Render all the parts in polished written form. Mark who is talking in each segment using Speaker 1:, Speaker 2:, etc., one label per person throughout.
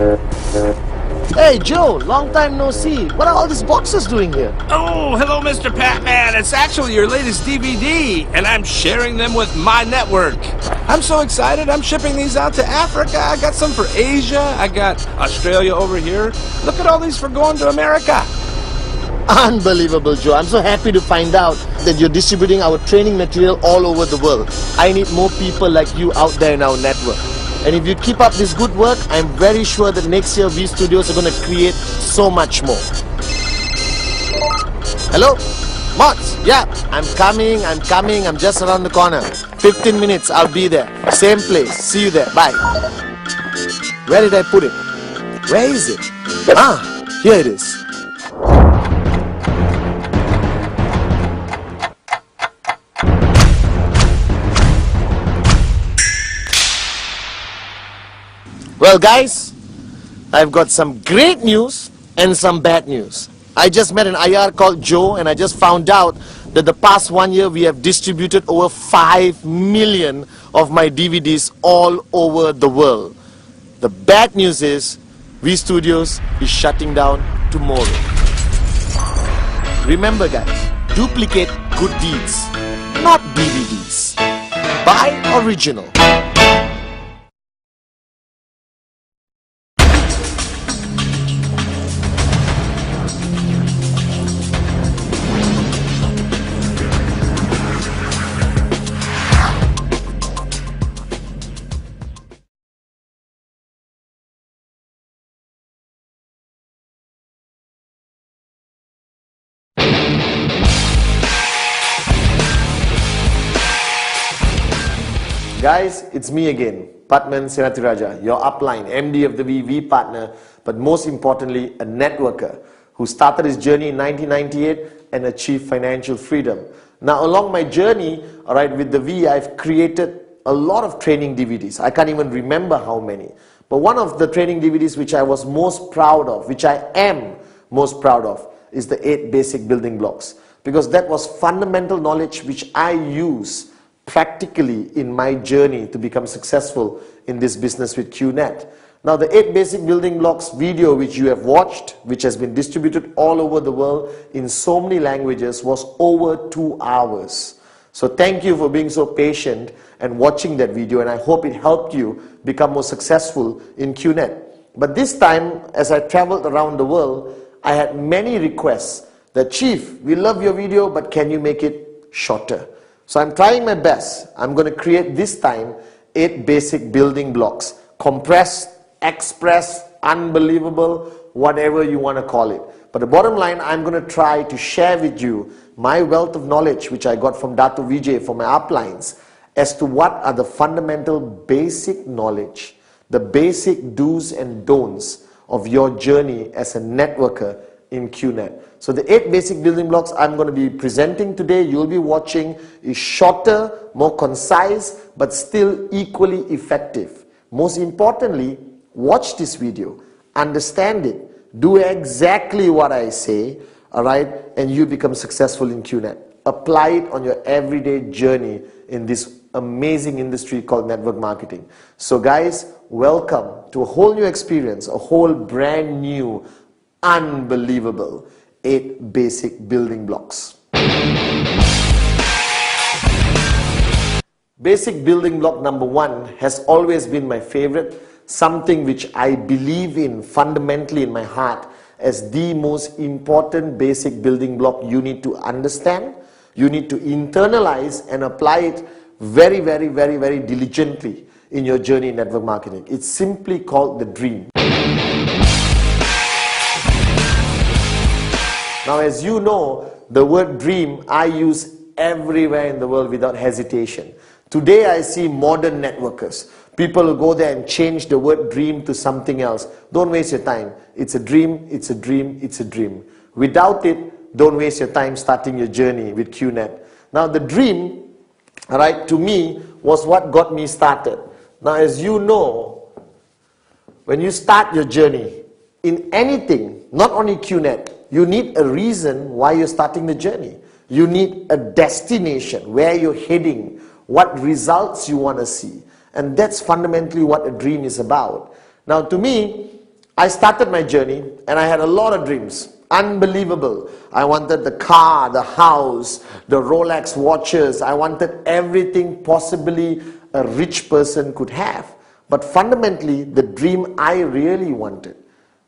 Speaker 1: Hey Joe, long time no see. What are all these boxes doing here?
Speaker 2: Oh, hello, Mr. Pac-Man. It's actually your latest DVD, and I'm sharing them with my network. I'm so excited. I'm shipping these out to Africa. I got some for Asia. I got Australia over here. Look at all these for going to America.
Speaker 1: Unbelievable, Joe. I'm so happy to find out that you're distributing our training material all over the world. I need more people like you out there in our network. And if you keep up this good work, I'm very sure that next year V Studios are going to create so much more. Hello? Mods? Yeah, I'm coming. I'm just around the corner. 15 minutes, I'll be there. Same place. See you there. Bye. Where did I put it? Where is it? Ah, here it is. Well guys, I've got some great news and some bad news. I just met an IR called Joe, and I just found out that the past 1 year we have distributed over 5 million of my DVDs all over the world. The bad news is V Studios is shutting down tomorrow. Remember guys, duplicate good deeds, not DVDs. Buy original. Guys, it's me again, PATHMAN Senathiraja, your upline, MD of the VV partner, but most importantly, a networker who started his journey in 1998 and achieved financial freedom. Now, along my journey, with the V, I've created a lot of training DVDs. I can't even remember how many. But one of the training DVDs which I was most proud of, which I am most proud of, is the 8 basic building blocks. Because that was fundamental knowledge which I use practically in my journey to become successful in this business with Qnet. Now the 8 basic building blocks video which you have watched, which has been distributed all over the world in so many languages, was over 2 hours. So thank you for being so patient and watching that video, and I hope it helped you become more successful in Qnet. But this time, as I traveled around the world, I had many requests that, Chief, we love your video, but can you make it shorter? So I'm trying my best. I'm going to create this time 8 basic building blocks. Compressed, express, unbelievable, whatever you want to call it. But the bottom line, I'm going to try to share with you my wealth of knowledge which I got from Datu Vijay for my uplines as to what are the fundamental basic knowledge, the basic do's and don'ts of your journey as a networker in Qnet. So the 8 basic building blocks I'm going to be presenting today, you'll be watching, is shorter, more concise, but still equally effective. Most importantly, watch this video, understand it, do exactly what I say, and you become successful in Qnet. Apply it on your everyday journey in this amazing industry called network marketing. So guys, welcome to a whole new experience, a whole brand new, unbelievable 8 basic building blocks. Basic building block number 1 has always been my favorite, something which I believe in fundamentally in my heart as the most important basic building block you need to understand, you need to internalize and apply it very, very, very, very diligently in your journey in network marketing. It's simply called the dream. Now, as you know, the word dream I use everywhere in the world without hesitation. Today I see modern networkers. People will go there and change the word dream to something else. Don't waste your time. It's a dream, it's a dream, it's a dream. Without it, don't waste your time starting your journey with Qnet. Now the dream, to me, was what got me started. Now as you know, when you start your journey in anything, not only Qnet, you need a reason why you're starting the journey. You need a destination, where you're heading, what results you want to see. And that's fundamentally what a dream is about. Now to me, I started my journey and I had a lot of dreams. Unbelievable. I wanted the car, the house, the Rolex watches. I wanted everything possibly a rich person could have. But fundamentally, the dream I really wanted,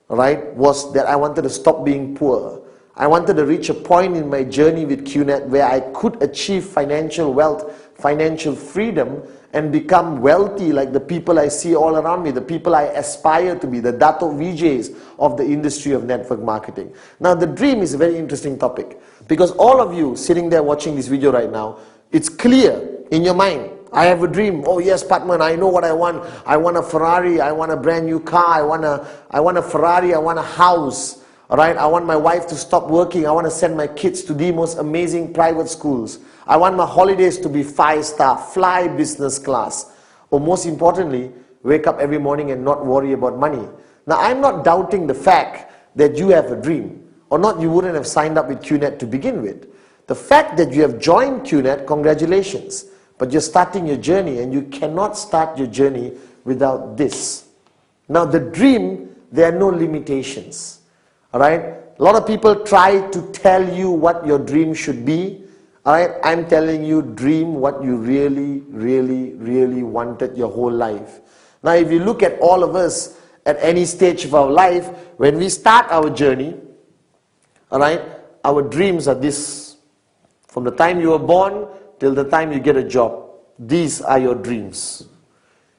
Speaker 1: right, was that I wanted to stop being poor. I wanted to reach a point in my journey with Qnet where I could achieve financial wealth, financial freedom, and become wealthy like the people I see all around me, the people I aspire to be, the Dato VJs of the industry of network marketing. Now, the dream is a very interesting topic because all of you sitting there watching this video right now, it's clear in your mind. I have a dream. Oh yes, Pathman, I know what I want. I want a Ferrari. I want a brand new car. I want a Ferrari. I want a house. All right. I want my wife to stop working. I want to send my kids to the most amazing private schools. I want my holidays to be 5-star, fly business class. Or most importantly, wake up every morning and not worry about money. Now, I'm not doubting the fact that you have a dream. Or not, you wouldn't have signed up with Qnet to begin with. The fact that you have joined Qnet, congratulations. But you're starting your journey and you cannot start your journey without this. Now, the dream, there are no limitations. All right? A lot of people try to tell you what your dream should be. All right? I'm telling you, dream what you really, really, really wanted your whole life. Now, if you look at all of us at any stage of our life, when we start our journey, all right, our dreams are this. From the time you were born till the time you get a job, these are your dreams.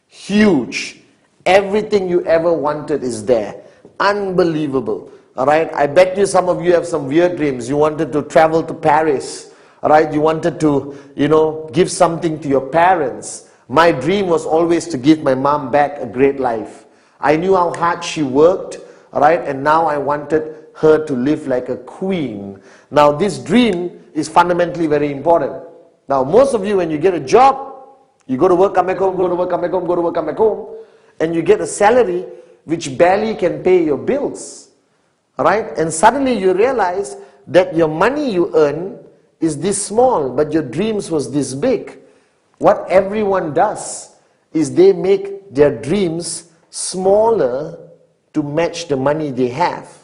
Speaker 1: Huge. Everything you ever wanted is there. Unbelievable. All right. I bet you some of you have some weird dreams. You wanted to travel to Paris. All right. You wanted to, give something to your parents. My dream was always to give my mom back a great life. I knew how hard she worked. All right. And now I wanted her to live like a queen. Now this dream is fundamentally very important. Now, most of you, when you get a job, you go to work, come back home, go to work, come back home, go to work, come back home, and you get a salary which barely can pay your bills. Right? And suddenly you realize that your money you earn is this small, but your dreams was this big. What everyone does is they make their dreams smaller to match the money they have.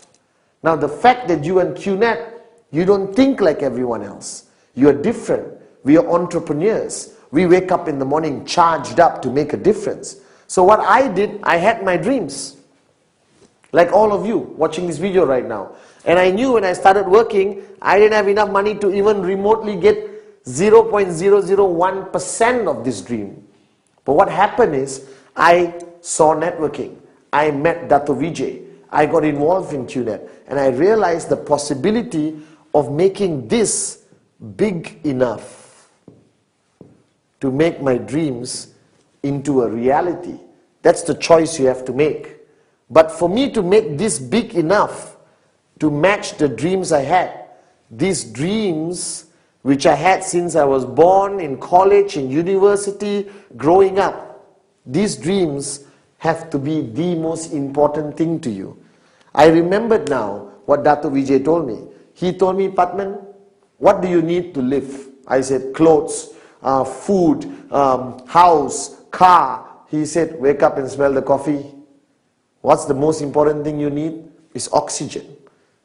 Speaker 1: Now, the fact that you and Qnet, you don't think like everyone else. You are different. We are entrepreneurs. We wake up in the morning charged up to make a difference. So what I did, I had my dreams. Like all of you watching this video right now. And I knew when I started working, I didn't have enough money to even remotely get 0.001% of this dream. But what happened is, I saw networking. I met Dato Vijay. I got involved in Qnet. And I realized the possibility of making this big enough to make my dreams into a reality. That's the choice you have to make. But for me to make this big enough to match the dreams I had, these dreams which I had since I was born, in college, in university, growing up, these dreams have to be the most important thing to you. I remembered now what Dato Vijay told me. He told me, Pathman, what do you need to live? I said, clothes, food, house, car. He said, wake up and smell the coffee. What's the most important thing you need? Is oxygen.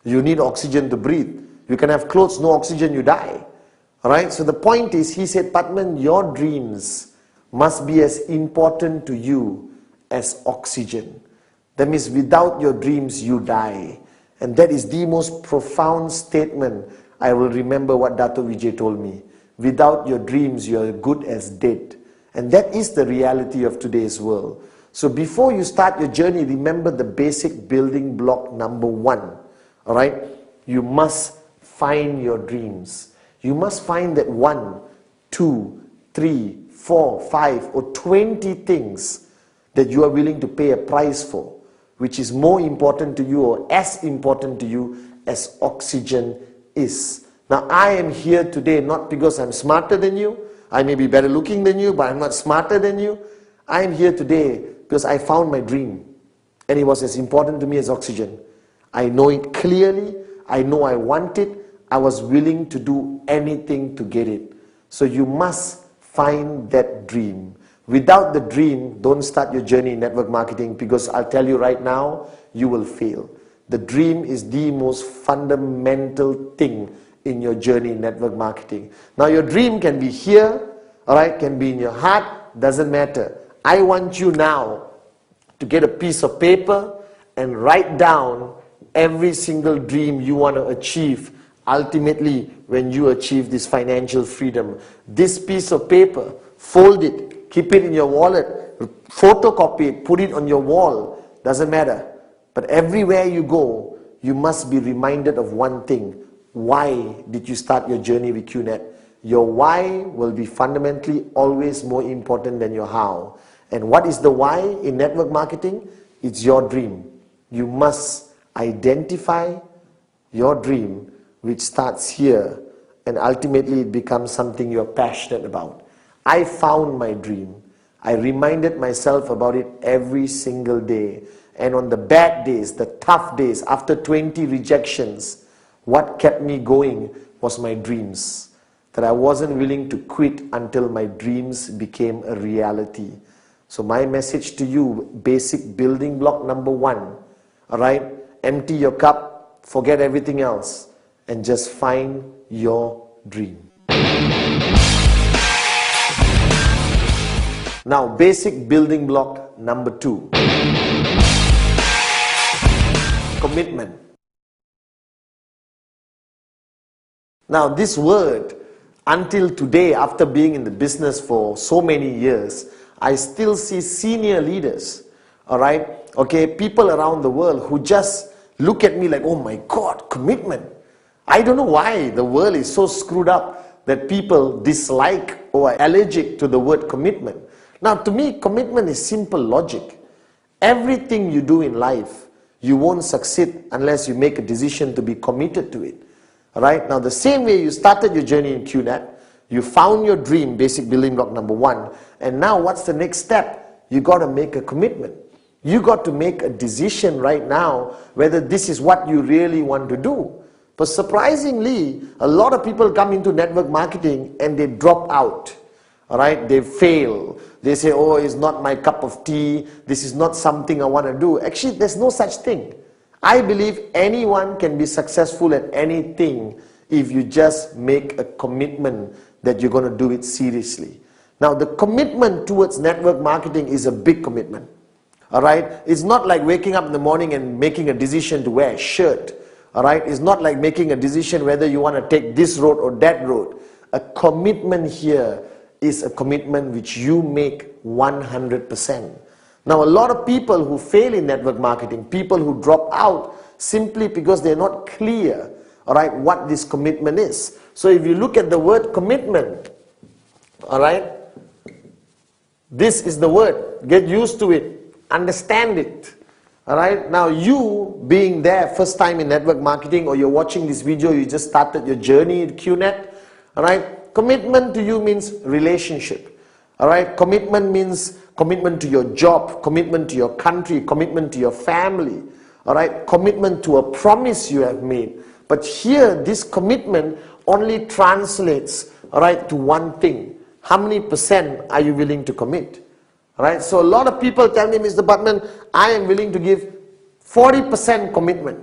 Speaker 1: You need oxygen to breathe. You can have clothes, no oxygen, you die. Alright, so the point is, he said, Pathman, your dreams must be as important to you as oxygen. That means without your dreams, you die. And that is the most profound statement. I will remember what Dato Vijay told me. Without your dreams, you are good as dead. And that is the reality of today's world. So before you start your journey, remember the basic building block number 1. All right? You must find your dreams. You must find that 1, 2, 3, 4, 5 or 20 things that you are willing to pay a price for, which is more important to you or as important to you as oxygen is. Now, I am here today not because I'm smarter than you. I may be better looking than you, but I'm not smarter than you. I am here today because I found my dream. And it was as important to me as oxygen. I know it clearly. I know I want it. I was willing to do anything to get it. So you must find that dream. Without the dream, don't start your journey in network marketing, because I'll tell you right now, you will fail. The dream is the most fundamental thing in your journey in network marketing. Now your dream can be here, alright, can be in your heart, doesn't matter. I want you now to get a piece of paper and write down every single dream you want to achieve ultimately when you achieve this financial freedom. This piece of paper, fold it, keep it in your wallet, photocopy it, put it on your wall, doesn't matter. But everywhere you go, you must be reminded of one thing. Why did you start your journey with Qnet? Your why will be fundamentally always more important than your how. And what is the why in network marketing? It's your dream. You must identify your dream, which starts here, and ultimately it becomes something you're passionate about. I found my dream. I reminded myself about it every single day. And on the bad days, the tough days, after 20 rejections, what kept me going was my dreams. That I wasn't willing to quit until my dreams became a reality. So my message to you, basic building block number 1, alright? Empty your cup, forget everything else, and just find your dream. Now, basic building block number 2. Commitment. Now, this word, until today, after being in the business for so many years, I still see senior leaders, alright, okay, people around the world who just look at me like, oh my God, commitment. I don't know why the world is so screwed up that people dislike or are allergic to the word commitment. Now, to me, commitment is simple logic. Everything you do in life, you won't succeed unless you make a decision to be committed to it. Alright, now the same way you started your journey in Qnet, you found your dream, basic building block number 1, and now what's the next step? You got to make a commitment. You got to make a decision right now whether this is what you really want to do. But surprisingly, a lot of people come into network marketing and they drop out. Alright, they fail. They say, oh, it's not my cup of tea. This is not something I want to do. Actually, there's no such thing. I believe anyone can be successful at anything if you just make a commitment that you're going to do it seriously. Now, the commitment towards network marketing is a big commitment. Alright, it's not like waking up in the morning and making a decision to wear a shirt. Alright, it's not like making a decision whether you want to take this road or that road. A commitment here is a commitment which you make 100%. Now, a lot of people who fail in network marketing, people who drop out simply because they're not clear, alright, what this commitment is. So if you look at the word commitment, alright, this is the word. Get used to it. Understand it. Alright, now you being there first time in network marketing, or you're watching this video, you just started your journey at Qnet, alright, commitment to you means relationship. Alright, commitment means commitment to your job, commitment to your country, commitment to your family, alright, commitment to a promise you have made. But here, this commitment only translates, alright, to one thing. How many percent are you willing to commit? Alright, so a lot of people tell me, Mr. Pathman, I am willing to give 40% commitment.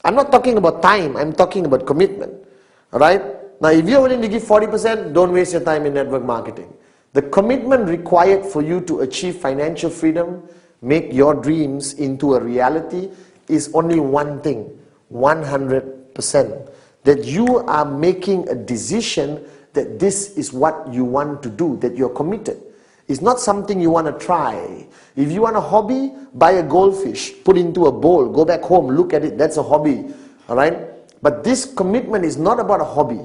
Speaker 1: I'm not talking about time, I'm talking about commitment. Alright, now if you're willing to give 40%, don't waste your time in network marketing. The commitment required for you to achieve financial freedom, make your dreams into a reality, is only one thing, 100%. That you are making a decision that this is what you want to do, that you're committed. It's not something you want to try. If you want a hobby, buy a goldfish, put into a bowl, go back home, look at it, that's a hobby. Alright? But this commitment is not about a hobby.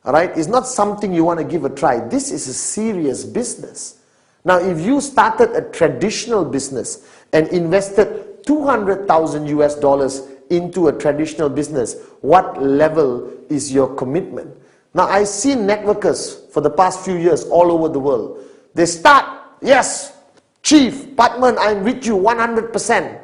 Speaker 1: Alright? It's not something you want to give a try. This is a serious business. Now, if you started a traditional business and invested 200,000 US dollars into a traditional business, what level is your commitment? Now, I've seen networkers for the past few years all over the world. They start, yes, Chief, Pathman, I'm with you 100%.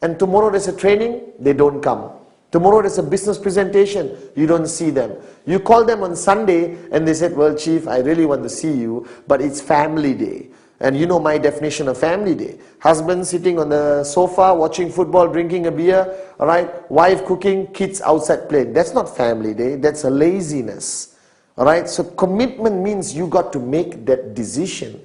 Speaker 1: And tomorrow there's a training, they don't come. Tomorrow there's a business presentation, you don't see them. You call them on Sunday and they said, well, Chief, I really want to see you, but it's family day. And you know my definition of family day. Husband sitting on the sofa, watching football, drinking a beer, all right? Wife cooking, kids outside playing. That's not family day, that's a laziness. All right? So commitment means you got to make that decision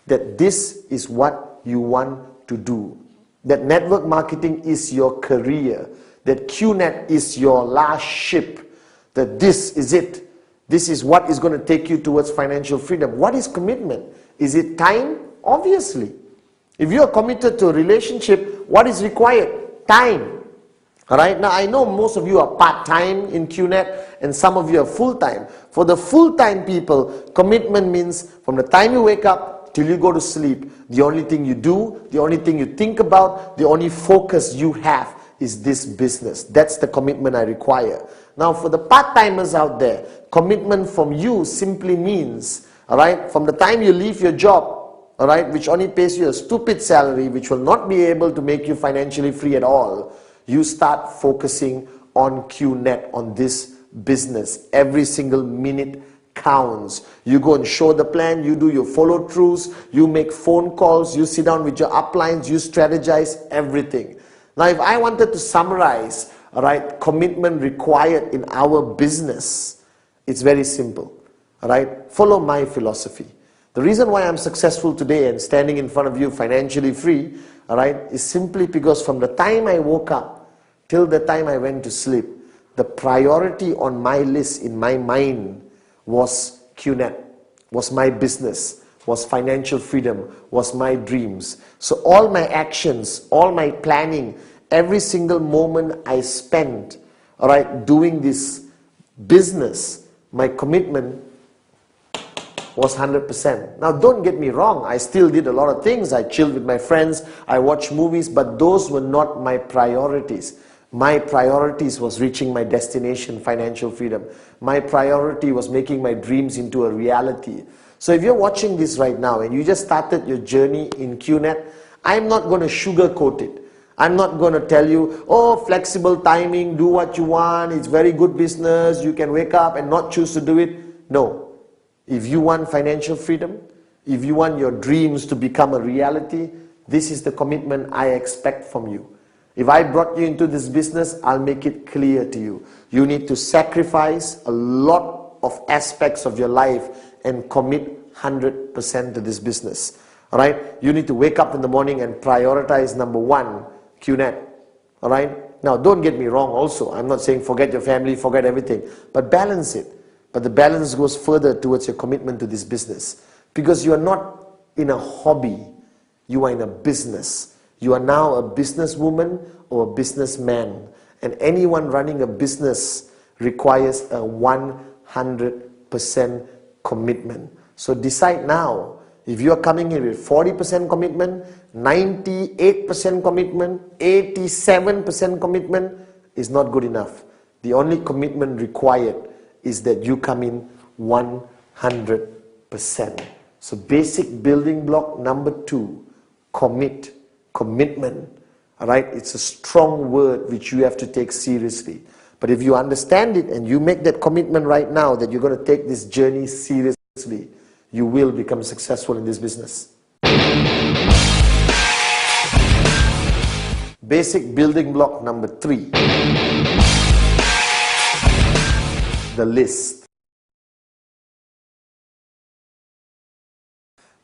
Speaker 1: that this is what you want to do. That network marketing is your career. That Qnet is your last ship. That this is it. This is what is going to take you towards financial freedom. What is commitment? Is it time? Obviously. If you are committed to a relationship, what is required? Time. Alright, now I know most of you are part-time in Qnet and some of you are full-time. For the full-time people, commitment means from the time you wake up till you go to sleep, the only thing you do, the only thing you think about, the only focus you have is this business. That's the commitment I require. Now for the part-timers out there, commitment from you simply means, alright, from the time you leave your job, alright, which only pays you a stupid salary, which will not be able to make you financially free at all, you start focusing on Qnet, on this business. Every single minute counts. You go and show the plan, you do your follow-throughs, you make phone calls, you sit down with your uplines, you strategize everything. Now if I wanted to summarize, alright, commitment required in our business, it's very simple. Alright, follow my philosophy. The reason why I'm successful today and standing in front of you financially free, alright, is simply because from the time I woke up till the time I went to sleep, the priority on my list in my mind was Qnet, was my business, was financial freedom, was my dreams. So all my actions, all my planning, every single moment I spent, alright, doing this business, my commitment was 100%. Now don't get me wrong, I still did a lot of things. I chilled with my friends, I watched movies, but those were not my priorities. My priorities was reaching my destination, financial freedom. My priority was making my dreams into a reality. So if you're watching this right now and you just started your journey in Qnet, I'm not going to sugarcoat it. I'm not going to tell you, oh, flexible timing, do what you want, it's very good business, you can wake up and not choose to do it. No. If you want financial freedom, if you want your dreams to become a reality, this is the commitment I expect from you. If I brought you into this business, I'll make it clear to you. You need to sacrifice a lot of aspects of your life and commit 100% to this business. Alright? You need to wake up in the morning and prioritize number one, Qnet. Alright? Now don't get me wrong also. I'm not saying forget your family, forget everything. But balance it. But the balance goes further towards your commitment to this business. Because you are not in a hobby. You are in a business. You are now a businesswoman or a businessman. And anyone running a business requires a 100% commitment. So decide now. If you are coming in with 40% commitment, 98% commitment, 87% commitment is not good enough. The only commitment required is that you come in 100%. So basic building block number 2, commit. Commitment, alright, it's a strong word which you have to take seriously. But if you understand it and you make that commitment right now that you're going to take this journey seriously, you will become successful in this business. Basic building block number 3, the list.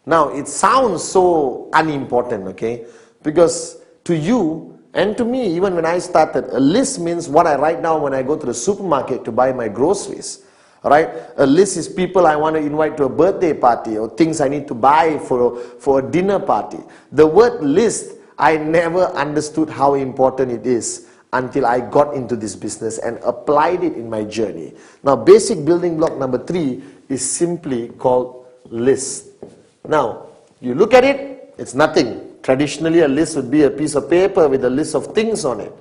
Speaker 1: Now it sounds so unimportant, okay? Because to you and to me, even when I started, a list means what I write down when I go to the supermarket to buy my groceries. Alright? A list is people I want to invite to a birthday party or things I need to buy for a dinner party. The word list, I never understood how important it is until I got into this business and applied it in my journey. Now, basic building block number 3 is simply called list. Now, you look at it, it's nothing. Traditionally, a list would be a piece of paper with a list of things on it.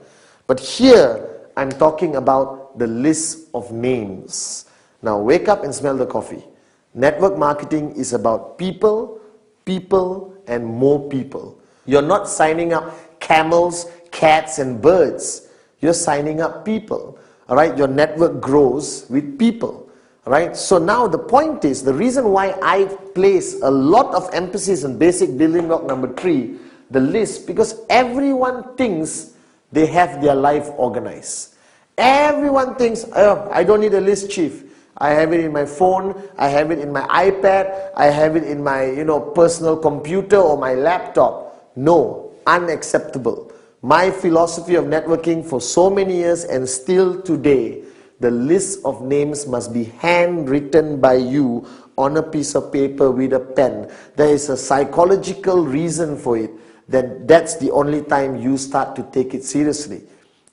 Speaker 1: But here, I'm talking about the list of names. Now, wake up and smell the coffee. Network marketing is about people, people, and more people. You're not signing up camels, cats, and birds. You're signing up people. All right? Your network grows with people. Right? So now the point is, the reason why I place a lot of emphasis on basic building block number 3, the list, because everyone thinks they have their life organized. Everyone thinks, oh, I don't need a list, chief. I have it in my phone, I have it in my iPad, I have it in my personal computer or my laptop. No, unacceptable. My philosophy of networking for so many years and still today, the list of names must be handwritten by you on a piece of paper with a pen. There is a psychological reason for it. That's the only time you start to take it seriously.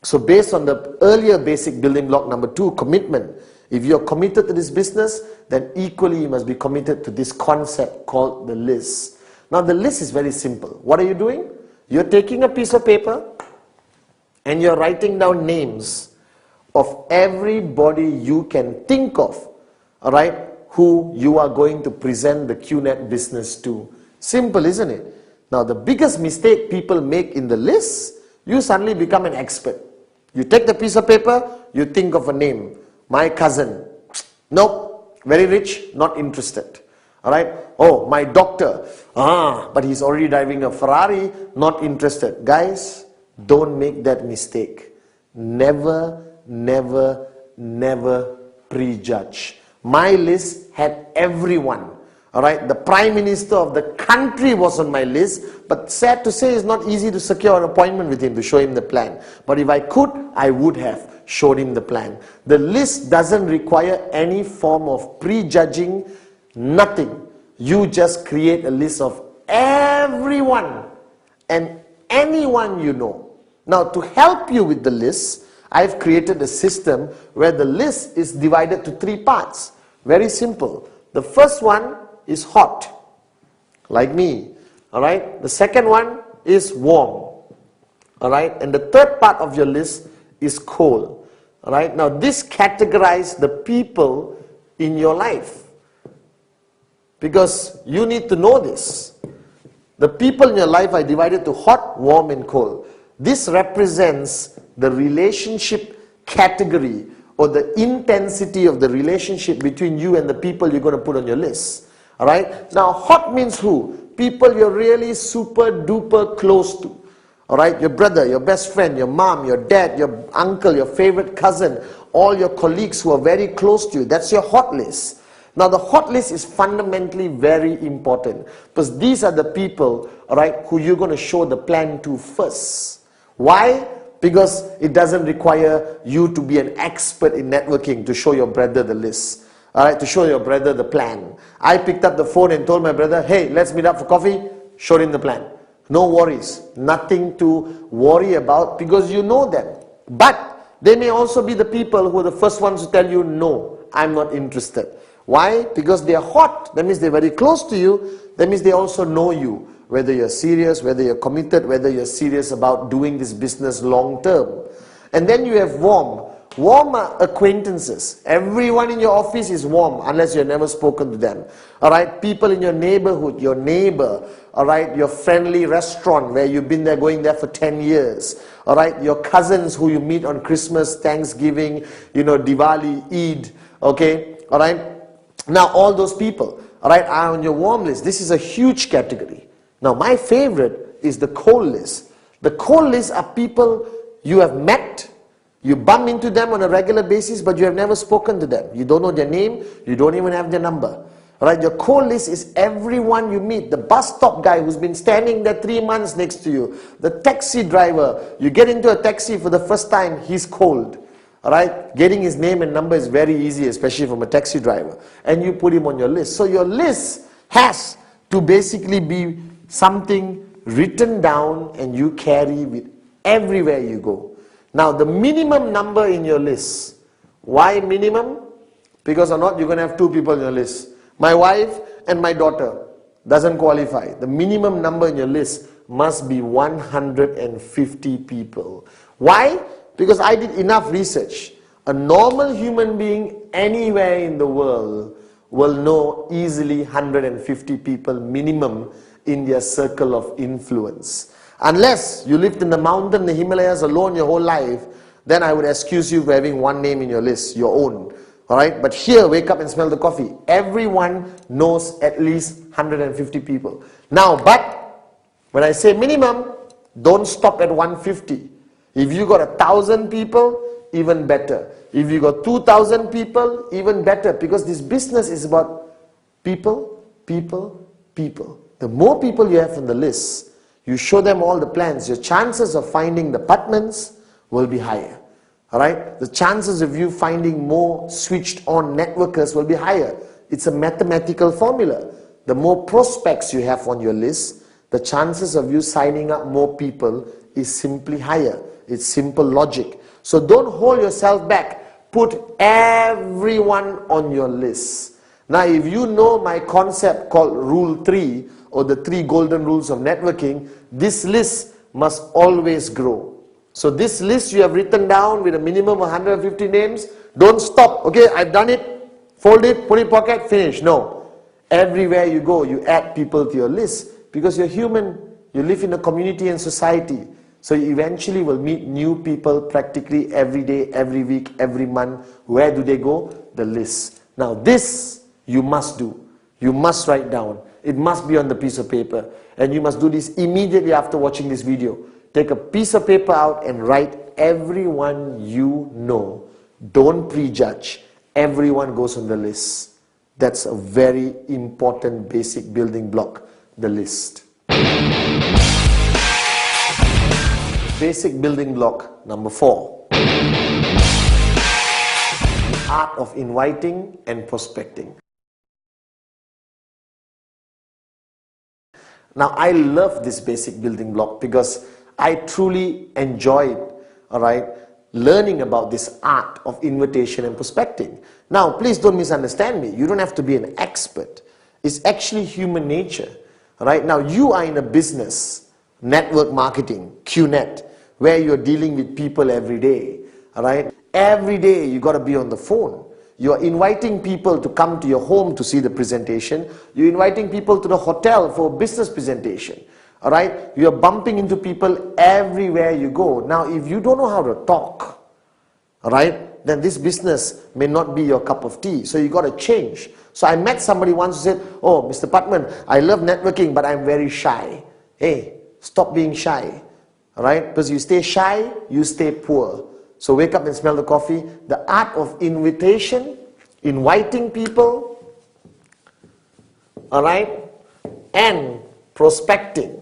Speaker 1: So based on the earlier basic building block number 2, commitment. If you're committed to this business, then equally you must be committed to this concept called the list. Now the list is very simple. What are you doing? You're taking a piece of paper and you're writing down names of everybody you can think of, all right, who you are going to present the Qnet business to. Simple, isn't it? Now the biggest mistake people make in the list, you suddenly become an expert. You take the piece of paper, you think of a name. My cousin, nope, very rich, not interested. All right. Oh, my doctor, but he's already driving a Ferrari, not interested. Guys, don't make that mistake. Never, never, never prejudge. My list had everyone. All right. The Prime Minister of the country was on my list, but sad to say, it's not easy to secure an appointment with him to show him the plan. But if I could, I would have showed him the plan. The list doesn't require any form of prejudging, nothing. You just create a list of everyone and anyone you know. Now to help you with the list, I've created a system where the list is divided to 3 parts. Very simple. The first one is hot, like me. Alright. The second one is warm. Alright. And the third part of your list is cold. Alright, now this categorizes the people in your life, because you need to know this. The people in your life are divided to hot, warm and cold. This represents the relationship category or the intensity of the relationship between you and the people you're going to put on your list. Alright, now hot means who? People you're really super duper close to. Alright, your brother, your best friend, your mom, your dad, your uncle, your favorite cousin, all your colleagues who are very close to you. That's your hot list. Now the hot list is fundamentally very important, because these are the people, alright, who you're going to show the plan to first. Why? Because it doesn't require you to be an expert in networking to show your brother the list. Alright, to show your brother the plan. I picked up the phone and told my brother, hey, let's meet up for coffee. Showed him the plan. No worries, nothing to worry about, because you know them. But they may also be the people who are the first ones to tell you, no, I'm not interested. Why? Because they are hot. That means they're very close to you. That means they also know you. Whether you're serious, whether you're committed, whether you're serious about doing this business long term. And then you have warm. Warm are acquaintances. Everyone in your office is warm unless you've never spoken to them. Alright, people in your neighborhood, your neighbor, alright, your friendly restaurant where you've been there, going there for 10 years. Alright, your cousins who you meet on Christmas, Thanksgiving, Diwali, Eid. Okay, alright. Now all those people, alright, are on your warm list. This is a huge category. Now my favorite is the cold list. The cold list are people you have met. You bump into them on a regular basis, but you have never spoken to them. You don't know their name, you don't even have their number. Alright, your cold list is everyone you meet. The bus stop guy who's been standing there 3 months next to you. The taxi driver, you get into a taxi for the first time, he's cold. Alright, getting his name and number is very easy, especially from a taxi driver. And you put him on your list. So your list has to basically be something written down and you carry with everywhere you go. Now the minimum number in your list. Why minimum? Because or not, you're going to have 2 people in your list. My wife and my daughter. Doesn't qualify. The minimum number in your list must be 150 people. Why? Because I did enough research. A normal human being anywhere in the world will know easily 150 people minimum in their circle of influence. Unless you lived in the mountain, the Himalayas alone your whole life, then I would excuse you for having one name in your list, your own. Alright, but here, wake up and smell the coffee. Everyone knows at least 150 people. Now, but when I say minimum, don't stop at 150. If you got 1,000 people, even better. If you got 2,000 people, even better. Because this business is about people, people, people. The more people you have on the list, you show them all the plans, your chances of finding the PATHMANs will be higher. Alright? The chances of you finding more switched on networkers will be higher. It's a mathematical formula. The more prospects you have on your list, the chances of you signing up more people is simply higher. It's simple logic. So don't hold yourself back. Put everyone on your list. Now, if you know my concept called Rule 3 or the 3 golden rules of networking, this list must always grow. So this list you have written down with a minimum of 150 names, don't stop. Okay, I've done it, fold it, put it in pocket, finish. No. Everywhere you go, you add people to your list because you're human. You live in a community and society. So you eventually will meet new people practically every day, every week, every month. Where do they go? The list. Now this you must do. You must write down. It must be on the piece of paper. And you must do this immediately after watching this video. Take a piece of paper out and write everyone you know. Don't prejudge. Everyone goes on the list. That's a very important basic building block, the list. Basic building block number 4. The art of inviting and prospecting. Now I love this basic building block because I truly enjoyed, learning about this art of invitation and prospecting. Now, please don't misunderstand me. You don't have to be an expert. It's actually human nature. Right now, you are in a business, network marketing, Qnet, where you're dealing with people every day. Right? Every day, you got to be on the phone. You're inviting people to come to your home to see the presentation. You're inviting people to the hotel for a business presentation. Alright, you're bumping into people everywhere you go. Now, if you don't know how to talk, alright, then this business may not be your cup of tea. So you got to change. So I met somebody once who said, "Oh, Mr. Pathman, I love networking, but I'm very shy." Hey, stop being shy. Alright, because you stay shy, you stay poor. So wake up and smell the coffee. The art of invitation, inviting people, alright, and prospecting.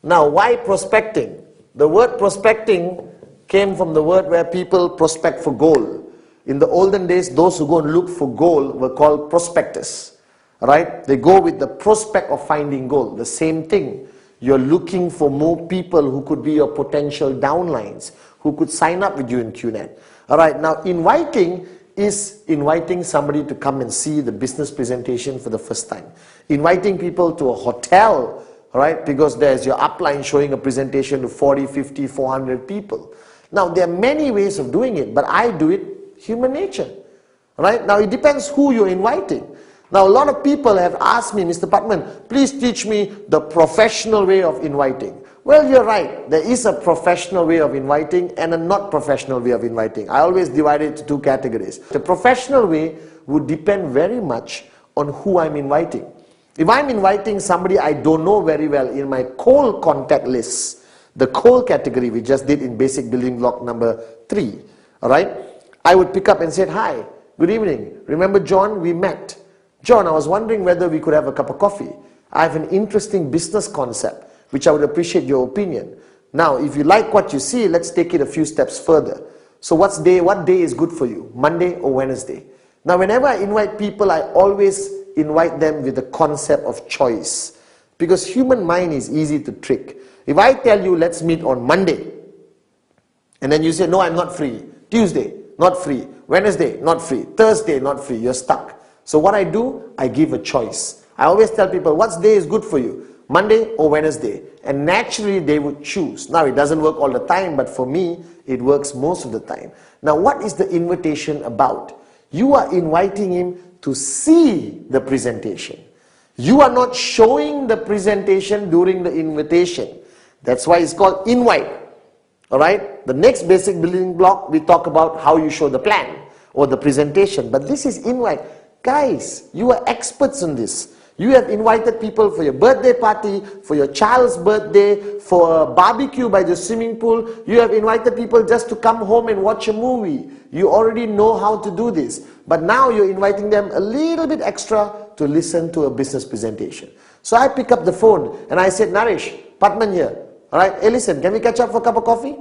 Speaker 1: Now, why prospecting? The word prospecting came from the word where people prospect for gold. In the olden days, those who go and look for gold were called prospectors. Right? They go with the prospect of finding gold. The same thing. You're looking for more people who could be your potential downlines, who could sign up with you in Qnet. Alright, now inviting is inviting somebody to come and see the business presentation for the first time. Inviting people to a hotel, right? Because there's your upline showing a presentation to 40, 50, 400 people. Now, there are many ways of doing it, but I do it human nature. Right? Now, it depends who you're inviting. Now, a lot of people have asked me, "Mr. Pathman, please teach me the professional way of inviting." Well, you're right. There is a professional way of inviting and a not professional way of inviting. I always divide it into 2 categories. The professional way would depend very much on who I'm inviting. If I'm inviting somebody I don't know very well in my cold contact list, the cold category we just did in basic building block number 3, alright, I would pick up and say, "Hi, good evening. Remember John? We met. John, I was wondering whether we could have a cup of coffee. I have an interesting business concept, which I would appreciate your opinion. Now, if you like what you see, let's take it a few steps further. So what day is good for you? Monday or Wednesday?" Now, whenever I invite people, I always invite them with the concept of choice. Because human mind is easy to trick. If I tell you, "Let's meet on Monday," and then you say, "No, I'm not free. Tuesday, not free. Wednesday, not free. Thursday, not free," you're stuck. So what I do, I give a choice. I always tell people, "What day is good for you? Monday or Wednesday?" And naturally, they would choose. Now, it doesn't work all the time, but for me, it works most of the time. Now, what is the invitation about? You are inviting him to see the presentation. You are not showing the presentation during the invitation. That's why it's called invite. Alright? The next basic building block, we talk about how you show the plan. or the presentation, but this is invite. Guys, you are experts in this. You have invited people for your birthday party, for your child's birthday, for a barbecue by the swimming pool. You have invited people just to come home and watch a movie. You already know how to do this. But now you're inviting them a little bit extra to listen to a business presentation. So I pick up the phone and I said, Naresh, PATHMAN here. All right, hey listen, can we catch up for a cup of coffee?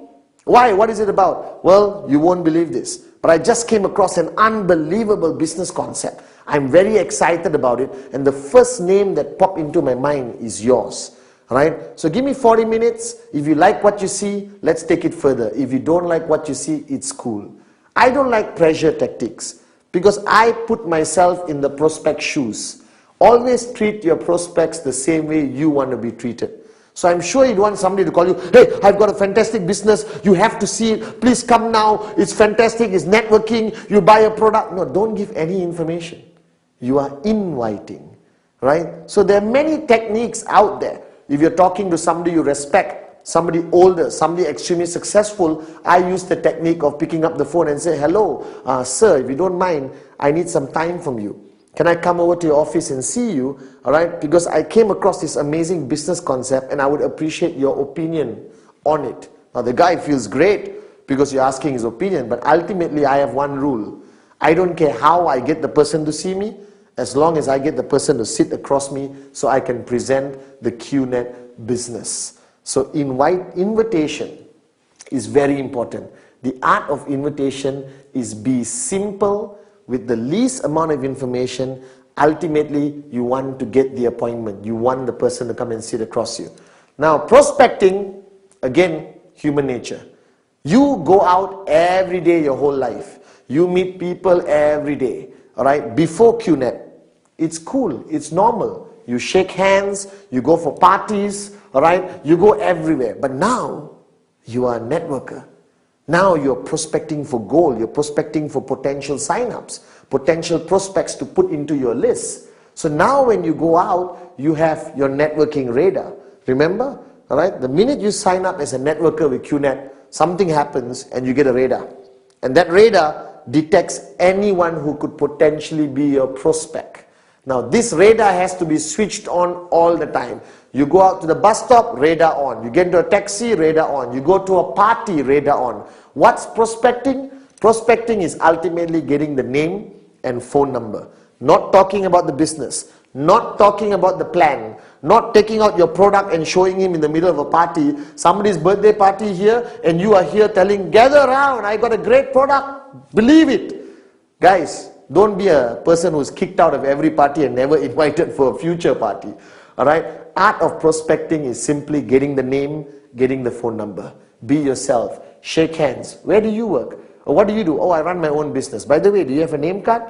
Speaker 1: Why? What is it about? Well, you won't believe this, but I just came across an unbelievable business concept. I'm very excited about it, and the first name that popped into my mind is yours. Alright, so give me 40 minutes. If you like what you see, let's take it further. If you don't like what you see, it's cool. I don't like pressure tactics because I put myself in the prospect's shoes. Always treat your prospects the same way you want to be treated. So I'm sure you'd want somebody to call you, hey, I've got a fantastic business, you have to see it, please come now, it's fantastic, it's networking, you buy a product. No, don't give any information. You are inviting, right? So there are many techniques out there. If you're talking to somebody you respect, somebody older, somebody extremely successful, I use the technique of picking up the phone and say, hello, sir, if you don't mind, I need some time from you. Can I come over to your office and see you? All right, because I came across this amazing business concept and I would appreciate your opinion on it. Now the guy feels great because you're asking his opinion, but ultimately I have one rule. I don't care how I get the person to see me, as long as I get the person to sit across me so I can present the Qnet business. So invitation is very important. The art of invitation is be simple, with the least amount of information. Ultimately, you want to get the appointment. You want the person to come and sit across you. Now, prospecting, again, human nature. You go out every day your whole life. You meet people every day. All right, before Qnet, it's cool, it's normal. You shake hands, you go for parties, all right, you go everywhere. But now, you are a networker. Now you're prospecting for gold, you're prospecting for potential sign-ups, potential prospects to put into your list. So now when you go out, you have your networking radar. Remember? Alright, the minute you sign up as a networker with Qnet, something happens and you get a radar. And that radar detects anyone who could potentially be your prospect. Now this radar has to be switched on all the time. You go out to the bus stop, radar on. You get into a taxi, radar on. You go to a party, radar on. What's prospecting? Prospecting is ultimately getting the name and phone number. Not talking about the business. Not talking about the plan. Not taking out your product and showing him in the middle of a party. Somebody's birthday party here and you are here telling, gather around, I got a great product. Believe it. Guys, don't be a person who's kicked out of every party and never invited for a future party. Alright? Art of prospecting is simply getting the name, getting the phone number. Be yourself. Shake hands. Where do you work? Or what do you do? Oh, I run my own business. By the way, do you have a name card?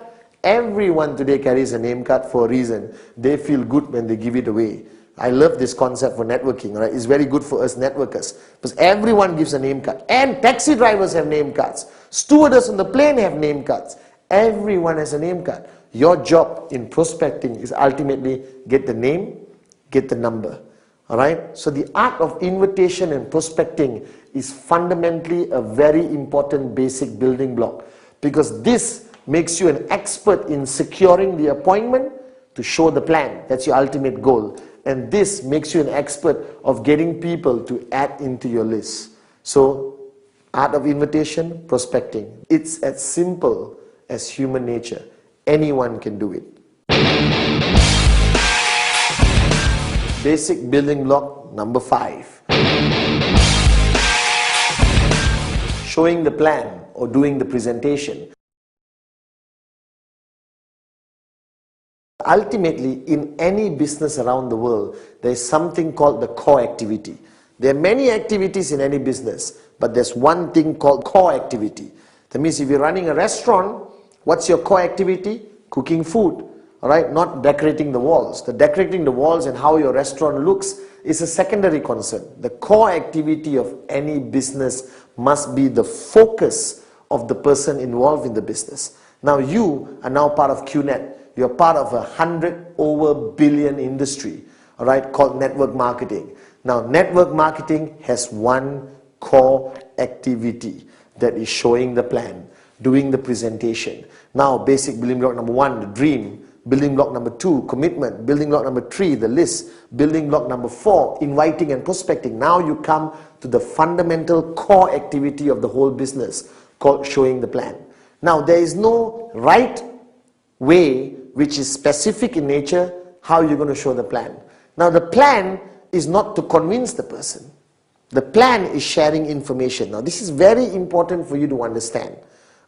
Speaker 1: Everyone today carries a name card for a reason. They feel good when they give it away. I love this concept for networking. Right? It's very good for us networkers. Because everyone gives a name card. And taxi drivers have name cards. Stewardess on the plane have name cards. Everyone has a name card. Your job in prospecting is ultimately get the name, get the number. Alright? So the art of invitation and prospecting is fundamentally a very important basic building block. Because this makes you an expert in securing the appointment to show the plan. That's your ultimate goal. And this makes you an expert of getting people to add into your list. So, art of invitation, prospecting. It's as simple as human nature. Anyone can do it. Basic building block number 5. Showing the plan or doing the presentation. Ultimately, in any business around the world, there is something called the core activity. There are many activities in any business, but there's one thing called core activity. That means if you're running a restaurant, what's your core activity? Cooking food, all right? Not decorating the walls. The decorating the walls and how your restaurant looks is a secondary concern. The core activity of any business must be the focus of the person involved in the business. Now you are now part of Qnet. You're part of a 100 billion industry, all right, called network marketing. Now, network marketing has one core activity that is showing the plan. doing the presentation. Now, basic building block number 1, the dream. Building block number 2, commitment. Building block number 3, the list. Building block number 4, inviting and prospecting. Now you come to the fundamental core activity of the whole business called showing the plan. Now, there is no right way which is specific in nature how you're going to show the plan. Now, the plan is not to convince the person. The plan is sharing information. Now, this is very important for you to understand.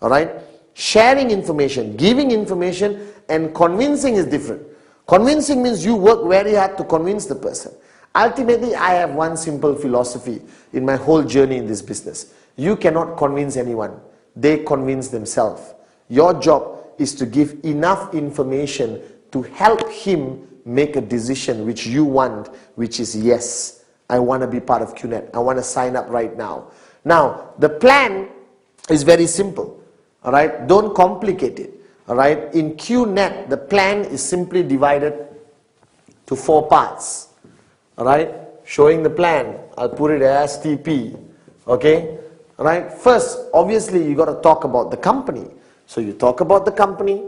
Speaker 1: All right? Sharing information, giving information, and convincing is different. Convincing means you work very hard to convince the person. Ultimately, I have one simple philosophy in my whole journey in this business. You cannot convince anyone. They convince themselves. Your job is to give enough information to help him make a decision which you want, which is yes, I want to be part of Qnet. I want to sign up right now. Now, the plan is very simple. All right, don't complicate it. All right, in Qnet, the plan is simply divided to 4 parts. All right, showing the plan, I'll put it as TP. Okay, all right. First, obviously, you got to talk about the company. So you talk about the company.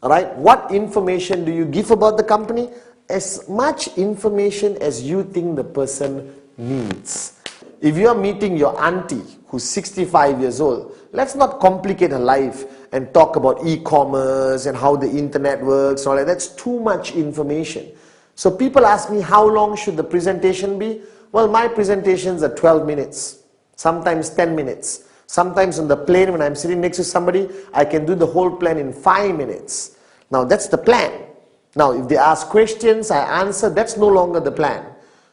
Speaker 1: All right, what information do you give about the company? As much information as you think the person needs. If you are meeting your auntie who's 65 years old, let's not complicate her life and talk about e-commerce and how the internet works and all that. That's too much information. So people ask me, how long should the presentation be? Well, my presentations are 12 minutes, sometimes 10 minutes. Sometimes on the plane when I'm sitting next to somebody, I can do the whole plan in 5 minutes. Now that's the plan. Now if they ask questions, I answer, that's no longer the plan.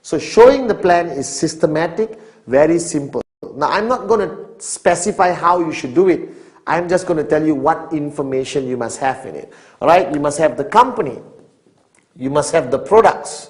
Speaker 1: So showing the plan is systematic, very simple. Now I'm not going to specify how you should do it. I'm just going to tell you what information you must have in it. Alright, you must have the company. You must have the products,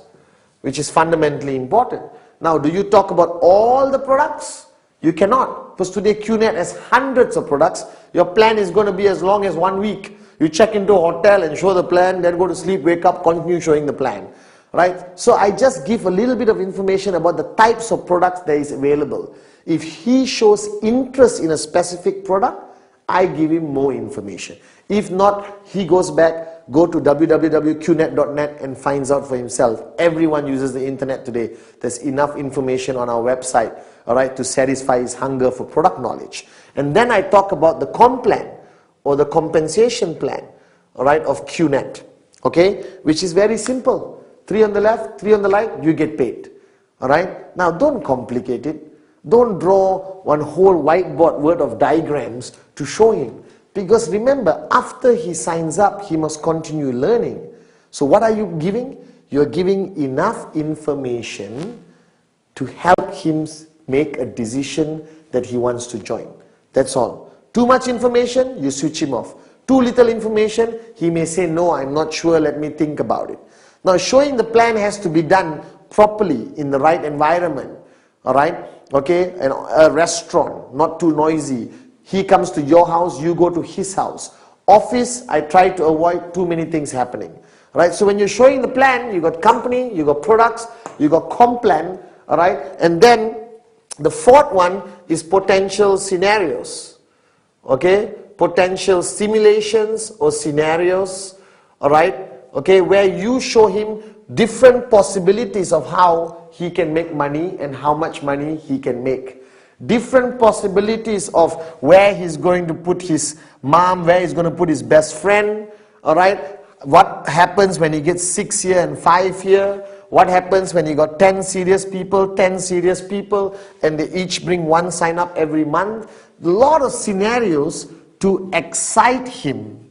Speaker 1: which is fundamentally important. Now, do you talk about all the products? You cannot, because today Qnet has hundreds of products. Your plan is going to be as long as 1 week. You check into a hotel and show the plan, then go to sleep, wake up, continue showing the plan. Right? So I just give a little bit of information about the types of products that is available. If he shows interest in a specific product, I give him more information. If not, he goes back, go to www.qnet.net and finds out for himself. Everyone uses the internet today. There's enough information on our website, all right, to satisfy his hunger for product knowledge. And then I talk about the comp plan or the compensation plan, all right, of Qnet, okay, which is very simple. 3 on the left, 3 on the right, you get paid. All right? Now, don't complicate it. Don't draw one whole whiteboard worth of diagrams to show him. Because remember, after he signs up, he must continue learning. So what are you giving? You're giving enough information to help him make a decision that he wants to join. That's all. Too much information, you switch him off. Too little information, he may say, no, I'm not sure, let me think about it. Now, showing the plan has to be done properly in the right environment, all right? Okay, and a restaurant, not too noisy. He comes to your house, you go to his house. Office, I try to avoid too many things happening, right? So when you're showing the plan, you got company, you got products, you got comp plan, all right? And then the 4th one is potential scenarios, okay? Potential simulations or scenarios, all right? Okay, where you show him different possibilities of how he can make money and how much money he can make. Different possibilities of where he's going to put his mom, where he's going to put his best friend, all right? What happens when he gets 6 year and 5 year? What happens when he got 10 serious people, and they each bring 1 sign up every month? A lot of scenarios to excite him,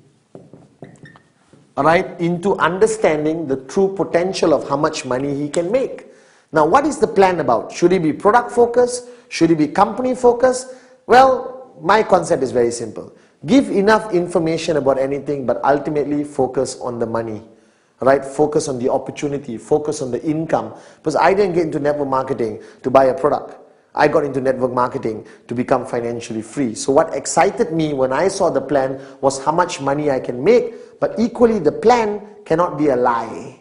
Speaker 1: all right, into understanding the true potential of how much money he can make. Now, what is the plan about? Should it be product focused? Should it be company focused? Well, my concept is very simple. Give enough information about anything, but ultimately focus on the money, right? Focus on the opportunity, focus on the income. Because I didn't get into network marketing to buy a product. I got into network marketing to become financially free. So what excited me when I saw the plan was how much money I can make, but equally the plan cannot be a lie.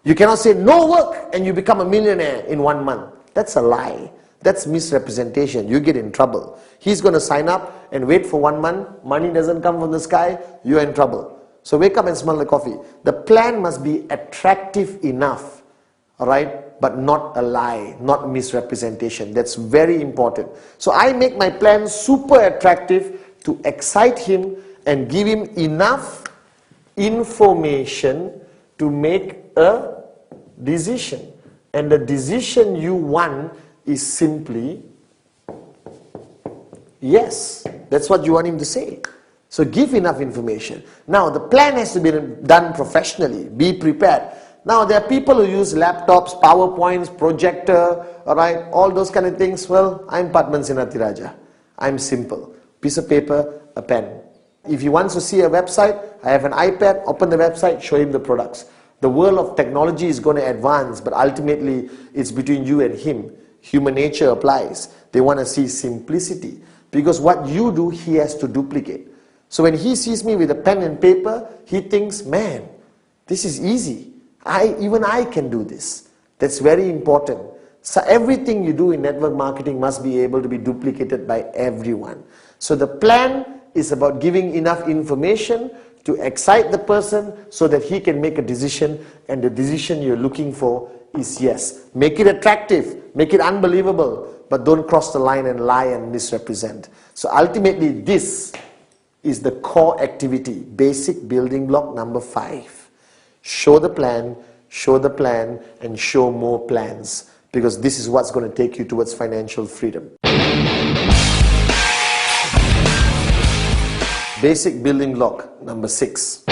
Speaker 1: You cannot say no work and you become a millionaire in 1 month. That's a lie. That's misrepresentation. You get in trouble. He's going to sign up and wait for 1 month. Money doesn't come from the sky. You're in trouble. So wake up and smell the coffee. The plan must be attractive enough, all right, but not a lie, not misrepresentation. That's very important. So I make my plan super attractive to excite him and give him enough information to make a decision. And the decision you want is simply yes. That's what you want him to say. So give enough information. Now the plan has to be done professionally. Be prepared. Now there are people who use laptops, PowerPoints, projector, alright, all those kind of things. Well, I'm PATHMAN SENATHIRAJA. I'm simple. Piece of paper, a pen. If he wants to see a website, I have an iPad, open the website, show him the products. The world of technology is going to advance, but ultimately it's between you and him. Human nature applies. They want to see simplicity. Because what you do, he has to duplicate. So when he sees me with a pen and paper, he thinks, man, this is easy. Even I can do this. That's very important. So everything you do in network marketing must be able to be duplicated by everyone. So the plan is about giving enough information to excite the person so that he can make a decision, and the decision you're looking for is yes. Make it attractive, make it unbelievable, but don't cross the line and lie and misrepresent. So ultimately this is the core activity, basic building block number 5. Show the plan, and show more plans, because this is what's going to take you towards financial freedom. Basic building block number 6.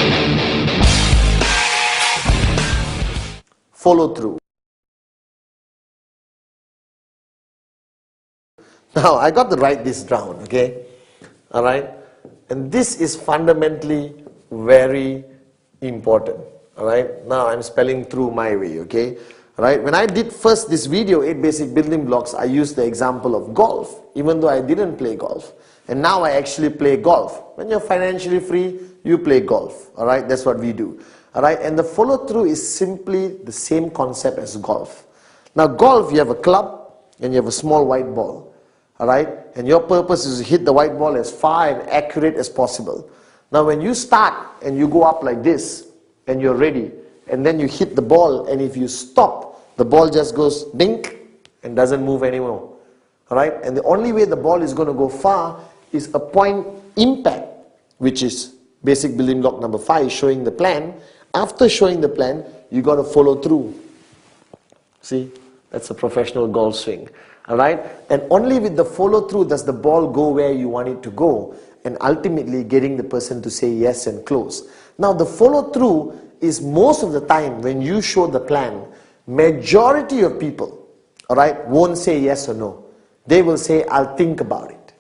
Speaker 1: Follow through. Now, I got to write this down, okay? Alright? And this is fundamentally very important. Alright? Now, I'm spelling through my way, okay? Alright? When I did first this video, 8 basic building blocks, I used the example of golf, even though I didn't play golf. And now I actually play golf. When you're financially free, you play golf. Alright? That's what we do. Alright? And the follow through is simply the same concept as golf. Now golf, you have a club and you have a small white ball. Alright? And your purpose is to hit the white ball as far and accurate as possible. Now when you start and you go up like this and you're ready, and then you hit the ball, and if you stop, the ball just goes dink and doesn't move anymore. Alright? And the only way the ball is going to go far is a point impact, which is basic building block number 5, showing the plan. After showing the plan, you got to follow through. See, that's a professional golf swing. Alright? And only with the follow through does the ball go where you want it to go, and ultimately getting the person to say yes and close. Now the follow through is most of the time when you show the plan, majority of people, alright, won't say yes or no. They will say, I'll think about it.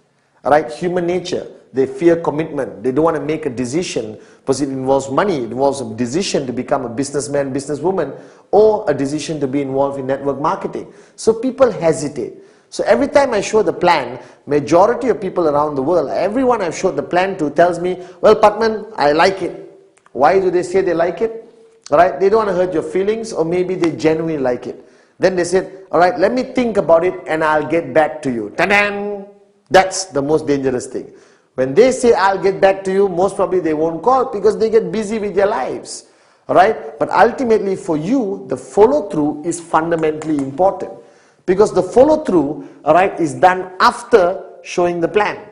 Speaker 1: Alright, human nature, they fear commitment. They don't want to make a decision because it involves money. It involves a decision to become a businessman, businesswoman, or a decision to be involved in network marketing. So people hesitate. So every time I show the plan, majority of people around the world, everyone I've showed the plan to tells me, well, PATHMAN, I like it. Why do they say they like it? Alright, they don't want to hurt your feelings, or maybe they genuinely like it. Then they said, alright, let me think about it and I'll get back to you. Ta-da! That's the most dangerous thing. When they say, I'll get back to you, most probably they won't call because they get busy with their lives. Alright? But ultimately for you, the follow through is fundamentally important. Because the follow through, alright, is done after showing the plan.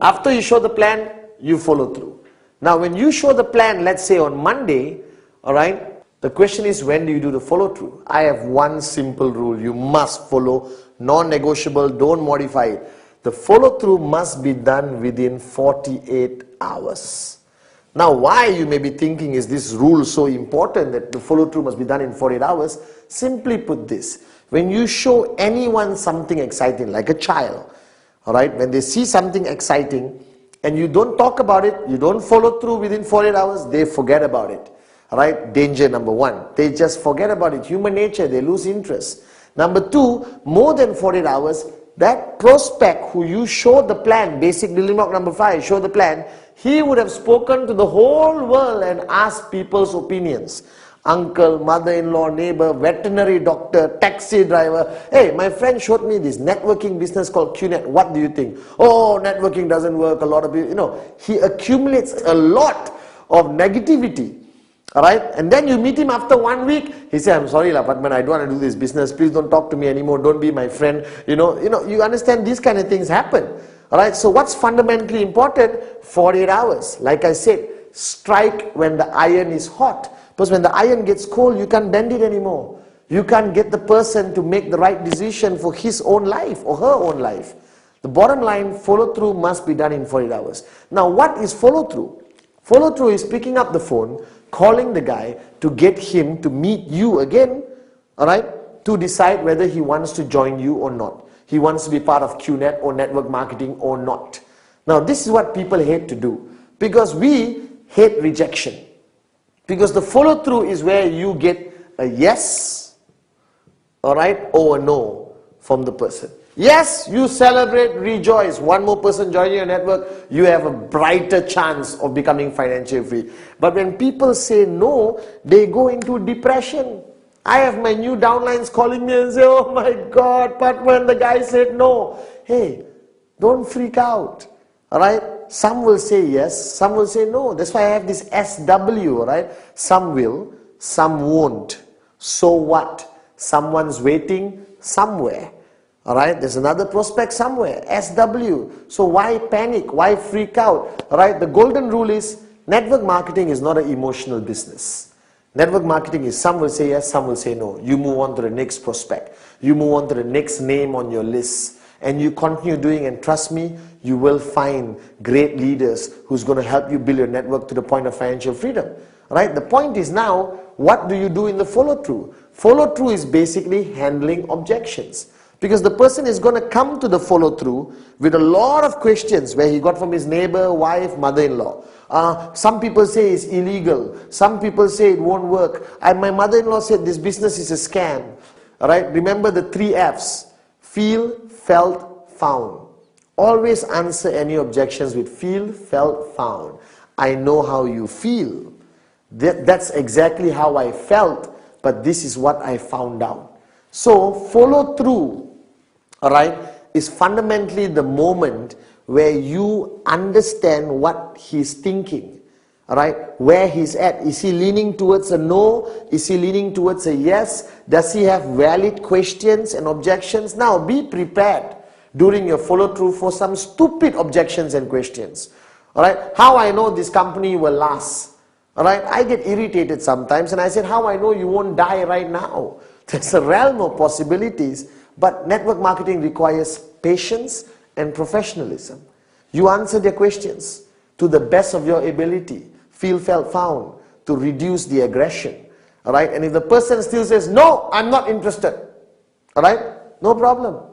Speaker 1: After you show the plan, you follow through. Now when you show the plan, let's say on Monday, alright, the question is, when do you do the follow through? I have one simple rule. You must follow, non-negotiable, don't modify it. The follow through must be done within 48 hours. Now why, you may be thinking, is this rule so important that the follow through must be done in 48 hours? Simply put this, when you show anyone something exciting, like a child, alright, when they see something exciting and you don't talk about it, you don't follow through within 48 hours, they forget about it. Alright, danger number 1. They just forget about it. Human nature, they lose interest. Number 2, more than 48 hours, that prospect who you showed the plan, basic building block number 5, show the plan, he would have spoken to the whole world and asked people's opinions. Uncle, mother-in-law, neighbor, veterinary doctor, taxi driver. Hey, my friend showed me this networking business called Qnet. What do you think? Oh, networking doesn't work. A lot of people, he accumulates a lot of negativity. Alright? And then you meet him after 1 week. He said, I'm sorry, PATHMAN, I don't want to do this business. Please don't talk to me anymore. Don't be my friend. You understand these kind of things happen. Alright? So what's fundamentally important? 48 hours. Like I said, strike when the iron is hot. Because when the iron gets cold, you can't bend it anymore. You can't get the person to make the right decision for his own life or her own life. The bottom line, follow through must be done in 48 hours. Now, what is follow through? Follow through is picking up the phone, calling the guy to get him to meet you again, alright, to decide whether he wants to join you or not. He wants to be part of Qnet or network marketing or not. Now, this is what people hate to do because we hate rejection. Because the follow through is where you get a yes, alright, or a no from the person. Yes, you celebrate, rejoice. One more person joining your network, you have a brighter chance of becoming financially free. But when people say no, they go into depression. I have my new downlines calling me and say, oh my God, PATHMAN, the guy said no. Hey, don't freak out. Alright? Some will say yes, some will say no. That's why I have this SW, alright? Some will, some won't. So what? Someone's waiting somewhere. Alright? There's another prospect somewhere. SW. So why panic? Why freak out? Alright? The golden rule is network marketing is not an emotional business. Network marketing is some will say yes, some will say no. You move on to the next prospect. You move on to the next name on your list. And you continue doing, and trust me, you will find great leaders who's going to help you build your network to the point of financial freedom. Right? The point is now, what do you do in the follow-through? Follow-through is basically handling objections. Because the person is going to come to the follow-through with a lot of questions where he got from his neighbor, wife, mother-in-law. Some people say it's illegal. Some people say it won't work. My mother-in-law said this business is a scam. Alright? Remember the 3 F's. Feel, felt, found. Always answer any objections with feel, felt, found. I know how you feel. That's exactly how I felt, but this is what I found out. So follow through, alright, is fundamentally the moment where you understand what he's thinking. Alright, where he's at. Is he leaning towards a no? Is he leaning towards a yes? Does he have valid questions and objections? Now be prepared during your follow through for some stupid objections and questions. Alright, how I know this company will last? Alright, I get irritated sometimes and I said, how I know you won't die right now? There's a realm of possibilities, but network marketing requires patience and professionalism. You answer their questions to the best of your ability. Feel, felt, found, to reduce the aggression. Alright, and if the person still says, no, I'm not interested. Alright, no problem.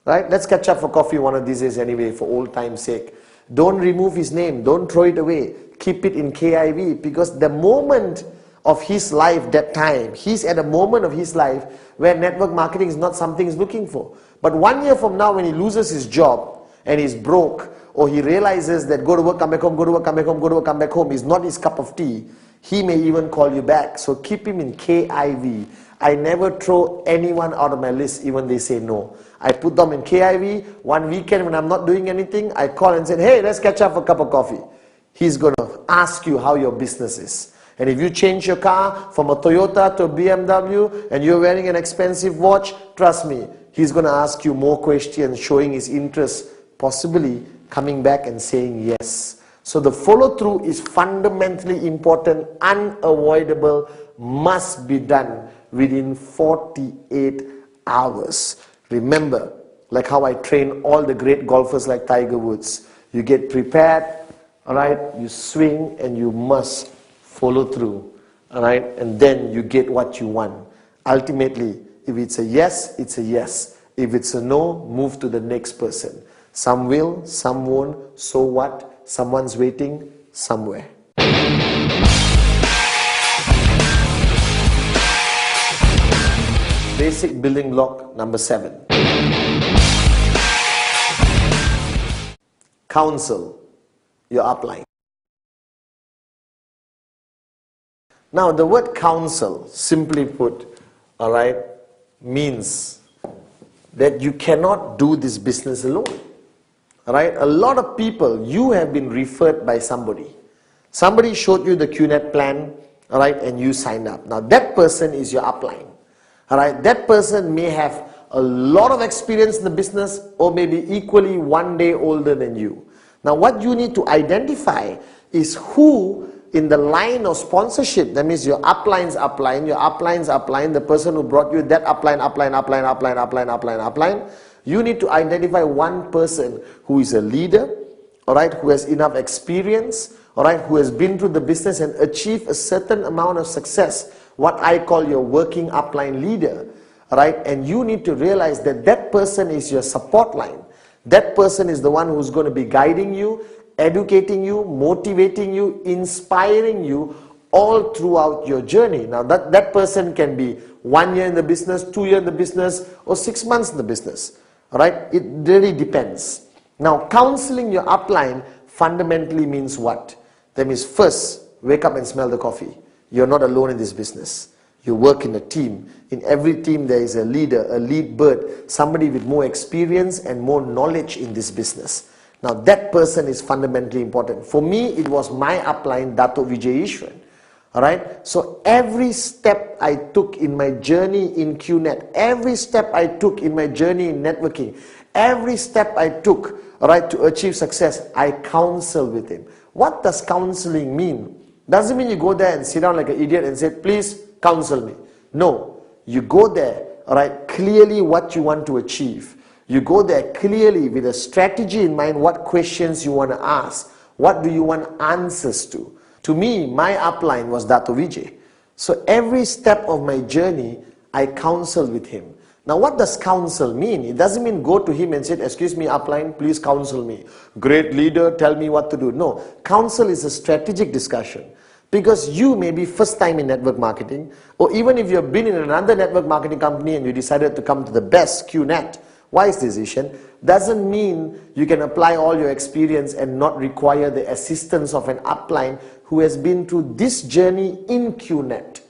Speaker 1: Right, let's catch up for coffee one of these days anyway, for old time's sake. Don't remove his name, don't throw it away. Keep it in KIV, because the moment of his life, that time, he's at a moment of his life where network marketing is not something he's looking for. But 1 year from now, when he loses his job and he's broke, or he realizes that go to work, come back home, go to work, come back home, go to work, come back home is not his cup of tea, he may even call you back. So keep him in KIV. I never throw anyone out of my list even they say no. I put them in KIV. One weekend when I'm not doing anything, I call and say, hey, let's catch up for a cup of coffee. He's going to ask you how your business is. And if you change your car from a Toyota to a BMW and you're wearing an expensive watch, trust me, he's going to ask you more questions, showing his interest, possibly coming back and saying yes. So the follow through is fundamentally important, unavoidable, must be done within 48 hours. Remember, like how I train all the great golfers like Tiger Woods, you get prepared, alright, you swing and you must follow through, alright, and then you get what you want. Ultimately, if it's a yes, it's a yes. If it's a no, move to the next person. Some will, some won't, so what? Someone's waiting somewhere. Basic building block number 7. Counsel your upline. Now, the word counsel, simply put, all right, means that you cannot do this business alone. All right? A lot of people, you have been referred by somebody. Somebody showed you the Qnet plan, all right, and you signed up. Now, that person is your upline. All right? That person may have a lot of experience in the business or maybe equally one day older than you. Now, what you need to identify is who in the line of sponsorship, that means your upline's upline, your upline's upline, the person who brought you that upline, you need to identify one person who is a leader, all right, who has enough experience, all right, who has been through the business and achieved a certain amount of success, what I call your working upline leader, all right, and you need to realize that that person is your support line. That person is the one who's going to be guiding you, educating you, motivating you, inspiring you all throughout your journey. Now that person can be 1 year in the business, 2 years in the business, or 6 months in the business. All right, it really depends. Now, counseling your upline fundamentally means what? That means first, wake up and smell the coffee. You're not alone in this business. You work in a team. In every team there is a leader, a lead bird, somebody with more experience and more knowledge in this business. Now that person is fundamentally important. For me, it was my upline, Dato' Vijay Ishwan. Alright, so every step I took in my journey in Qnet, every step I took in my journey in networking, every step I took, alright, to achieve success, I counsel with him. What does counseling mean? Doesn't mean you go there and sit down like an idiot and say, please counsel me. No, you go there, alright, clearly what you want to achieve. You go there clearly with a strategy in mind, what questions you want to ask, what do you want answers to. To me, my upline was Dato' Vijay. So every step of my journey, I counsel with him. Now what does counsel mean? It doesn't mean go to him and say, excuse me upline, please counsel me. Great leader, tell me what to do. No, counsel is a strategic discussion. Because you may be first time in network marketing, or even if you've been in another network marketing company and you decided to come to the best, Qnet, wise decision, doesn't mean you can apply all your experience and not require the assistance of an upline who has been through this journey in Qnet.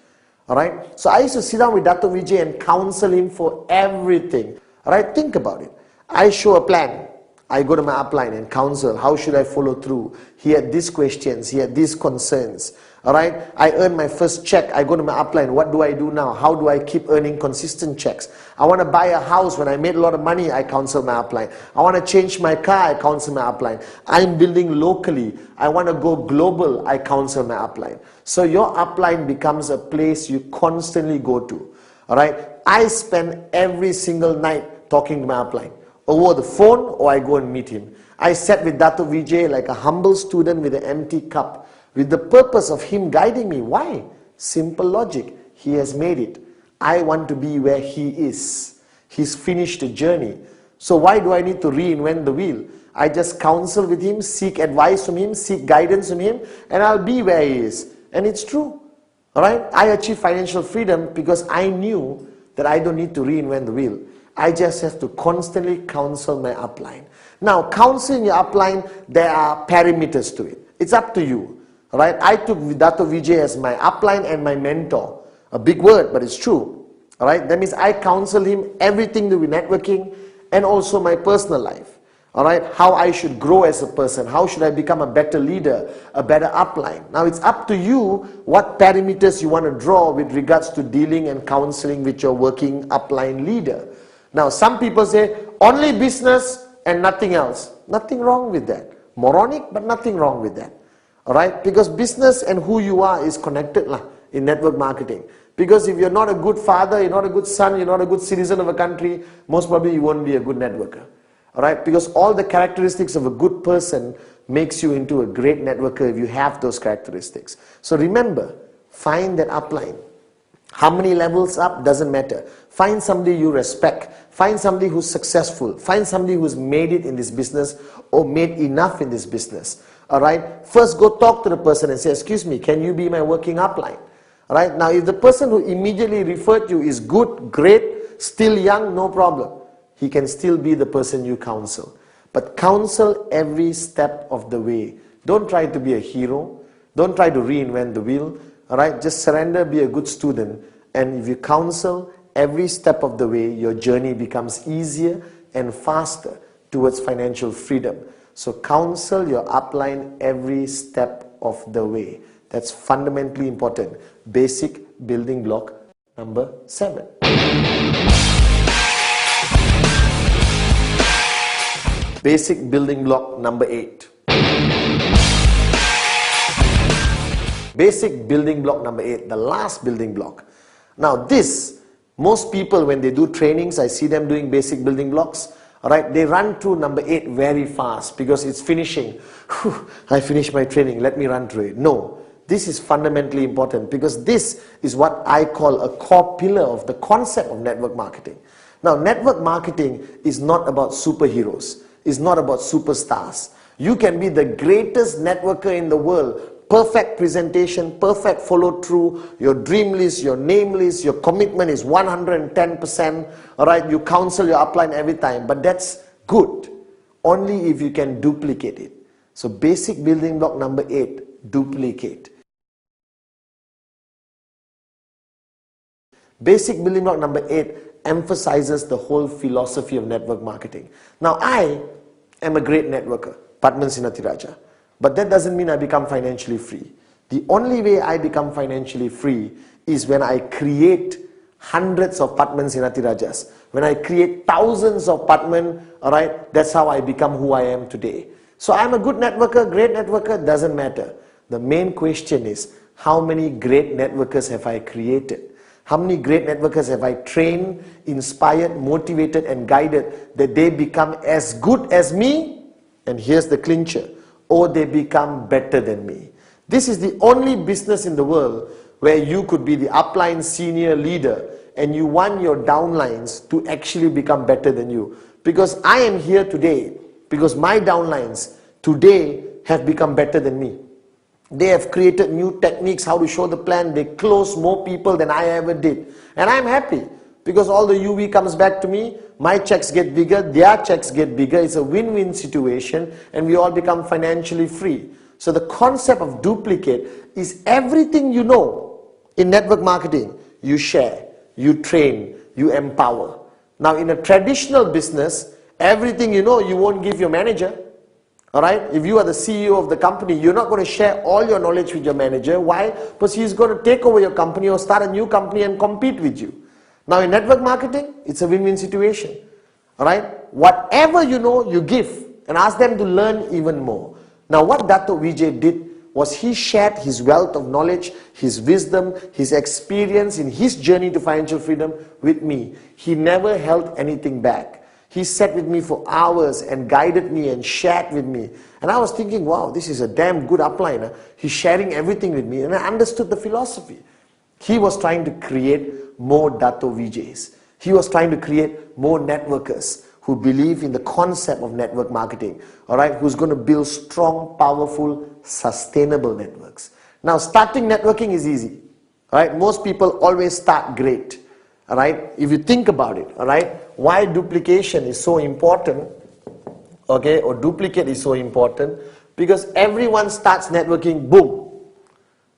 Speaker 1: Alright, so I used to sit down with Dato' Vijay and counsel him for everything. Alright, think about it. I show a plan. I go to my upline and counsel, how should I follow through? He had these questions, he had these concerns. Alright, I earned my first check, I go to my upline, what do I do now? How do I keep earning consistent checks? I want to buy a house, when I made a lot of money, I counsel my upline. I want to change my car, I counsel my upline. I'm building locally, I want to go global, I counsel my upline. So your upline becomes a place you constantly go to. Alright, I spend every single night talking to my upline. Over the phone or I go and meet him. I sat with Dato' Vijay like a humble student with an empty cup, with the purpose of him guiding me. Why? Simple logic. He has made it. I want to be where he is. He's finished the journey. So why do I need to reinvent the wheel? I just counsel with him, seek advice from him, seek guidance from him, and I'll be where he is. And it's true. Alright? I achieved financial freedom because I knew that I don't need to reinvent the wheel. I just have to constantly counsel my upline. Now, counseling your upline, there are parameters to it. It's up to you. Alright, I took Dato' Vijay as my upline and my mentor. A big word, but it's true. Alright, that means I counsel him everything to do with networking and also my personal life. Alright, how I should grow as a person, how should I become a better leader, a better upline. Now it's up to you what parameters you want to draw with regards to dealing and counseling with your working upline leader. Now some people say, only business and nothing else. Nothing wrong with that. Moronic, but nothing wrong with that. Alright, because business and who you are is connected in network marketing. Because if you're not a good father, you're not a good son, you're not a good citizen of a country, most probably you won't be a good networker. Alright, because all the characteristics of a good person makes you into a great networker if you have those characteristics. So remember, find that upline. How many levels up doesn't matter. Find somebody you respect. Find somebody who's successful. Find somebody who's made it in this business or made enough in this business. Alright, first go talk to the person and say, excuse me, can you be my working upline? Alright, now if the person who immediately referred you is good, great, still young, no problem. He can still be the person you counsel. But counsel every step of the way. Don't try to be a hero. Don't try to reinvent the wheel. Alright, just surrender, be a good student, and if you counsel every step of the way, your journey becomes easier and faster towards financial freedom. So counsel your upline every step of the way. That's fundamentally important. Basic building block number 7. Basic building block number 8. Basic building block number 8, the last building block. Now this, most people when they do trainings, I see them doing basic building blocks, alright, they run through number 8 very fast because it's finishing. Whew, I finished my training, let me run through it. No, this is fundamentally important because this is what I call a core pillar of the concept of network marketing. Now network marketing is not about superheroes. It's not about superstars. You can be the greatest networker in the world. Perfect presentation, perfect follow through, your dream list, your name list, your commitment is 110%. Alright, you counsel your upline every time, but that's good. Only if you can duplicate it. So basic building block number 8, duplicate. Basic building block number 8 emphasizes the whole philosophy of network marketing. Now I am a great networker, PATHMAN SENATHIRAJA. But that doesn't mean I become financially free. The only way I become financially free is when I create hundreds of PATHMAN SENATHIRAJAs. When I create thousands of PATHMAN, alright, that's how I become who I am today. So I'm a good networker, great networker, doesn't matter. The main question is, how many great networkers have I created? How many great networkers have I trained, inspired, motivated and guided that they become as good as me? And here's the clincher. Or they become better than me. This is the only business in the world where you could be the upline senior leader and you want your downlines to actually become better than you. Because I am here today because my downlines today have become better than me. They have created new techniques how to show the plan. They close more people than I ever did. And I'm happy because all the UV comes back to me. My checks get bigger, their checks get bigger. It's a win-win situation and we all become financially free. So the concept of duplicate is everything you know in network marketing. You share, you train, you empower. Now in a traditional business, everything you know you won't give your manager. Alright, if you are the CEO of the company, you're not going to share all your knowledge with your manager. Why? Because he's going to take over your company or start a new company and compete with you. Now in network marketing, it's a win-win situation. Alright, whatever you know, you give and ask them to learn even more. Now what Dato' Vijay did was he shared his wealth of knowledge, his wisdom, his experience in his journey to financial freedom with me. He never held anything back. He sat with me for hours and guided me and shared with me. And I was thinking, wow, this is a damn good upline. He's sharing everything with me and I understood the philosophy. He was trying to create more Dato' Vijay's. He was trying to create more networkers who believe in the concept of network marketing. Alright, who's going to build strong, powerful, sustainable networks. Now starting networking is easy. Alright, most people always start great. Alright, if you think about it, alright, why duplication is so important, okay, or duplicate is so important, because everyone starts networking, boom,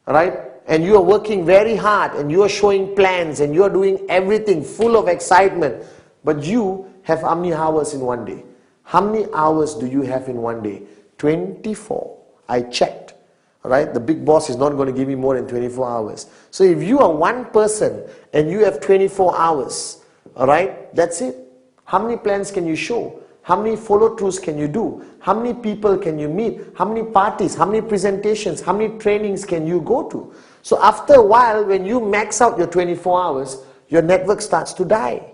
Speaker 1: alright, and you are working very hard and you are showing plans and you are doing everything full of excitement, but you have how many hours in one day? How many hours do you have in one day? 24. I checked. Alright, the big boss is not going to give me more than 24 hours. So if you are one person and you have 24 hours, alright, that's it. How many plans can you show? How many follow-throughs can you do? How many people can you meet? How many parties? How many presentations? How many trainings can you go to? So after a while, when you max out your 24 hours, your network starts to die.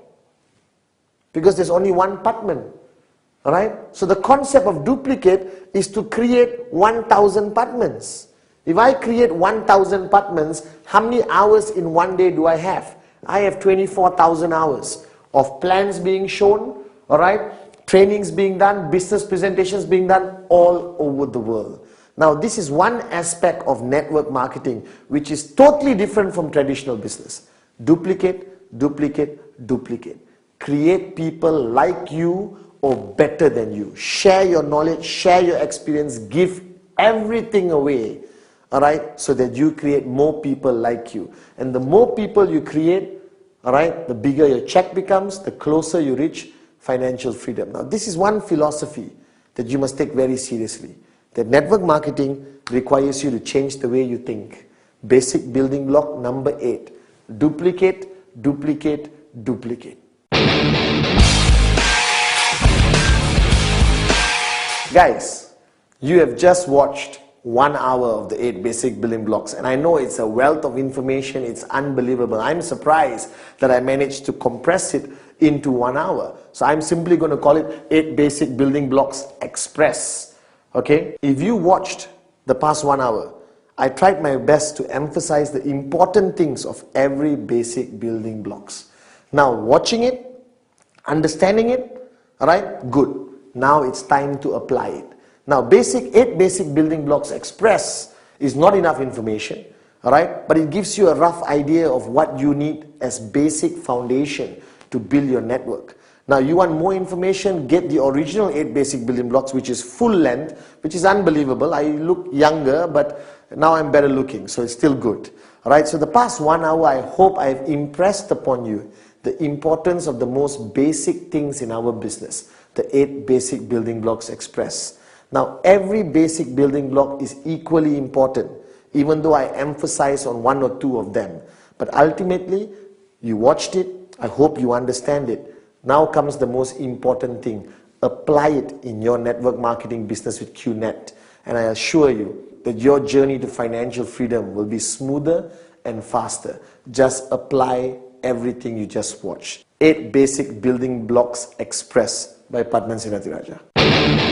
Speaker 1: Because there's only one PATHMAN. Alright? So the concept of duplicate is to create 1,000 PATHMANs. If I create 1,000 PATHMANs, how many hours in one day do I have? I have 24,000 hours of plans being shown, alright? Trainings being done, business presentations being done all over the world. Now this is one aspect of network marketing which is totally different from traditional business. Duplicate, duplicate, duplicate. Create people like you or better than you. Share your knowledge, share your experience, give everything away. alright, so that you create more people like you. And the more people you create, alright, the bigger your check becomes, the closer you reach financial freedom. Now, this is one philosophy that you must take very seriously. That network marketing requires you to change the way you think. Basic building block number 8. Duplicate, duplicate, duplicate. Guys, you have just watched 1 hour of the 8 basic building blocks, and I know it's a wealth of information, it's unbelievable. I'm surprised that I managed to compress it into 1 hour. So I'm simply going to call it 8 basic building blocks express. Okay? If you watched the past 1 hour, I tried my best to emphasize the important things of every basic building blocks. Now, watching it, understanding it, alright, good. Now it's time to apply it. Now, 8 basic building blocks express is not enough information, alright, but it gives you a rough idea of what you need as basic foundation to build your network. Now, you want more information, get the original 8 basic building blocks, which is full length, which is unbelievable. I look younger, but now I'm better looking, so it's still good. Alright, so the past 1 hour, I hope I've impressed upon you the importance of the most basic things in our business, the 8 basic building blocks express. Now, every basic building block is equally important, even though I emphasize on 1 or 2 of them. But ultimately, you watched it, I hope you understand it. Now comes the most important thing. Apply it in your network marketing business with Qnet. And I assure you that your journey to financial freedom will be smoother and faster. Just apply everything you just watched. 8 basic building blocks express by PATHMAN SENATHIRAJA.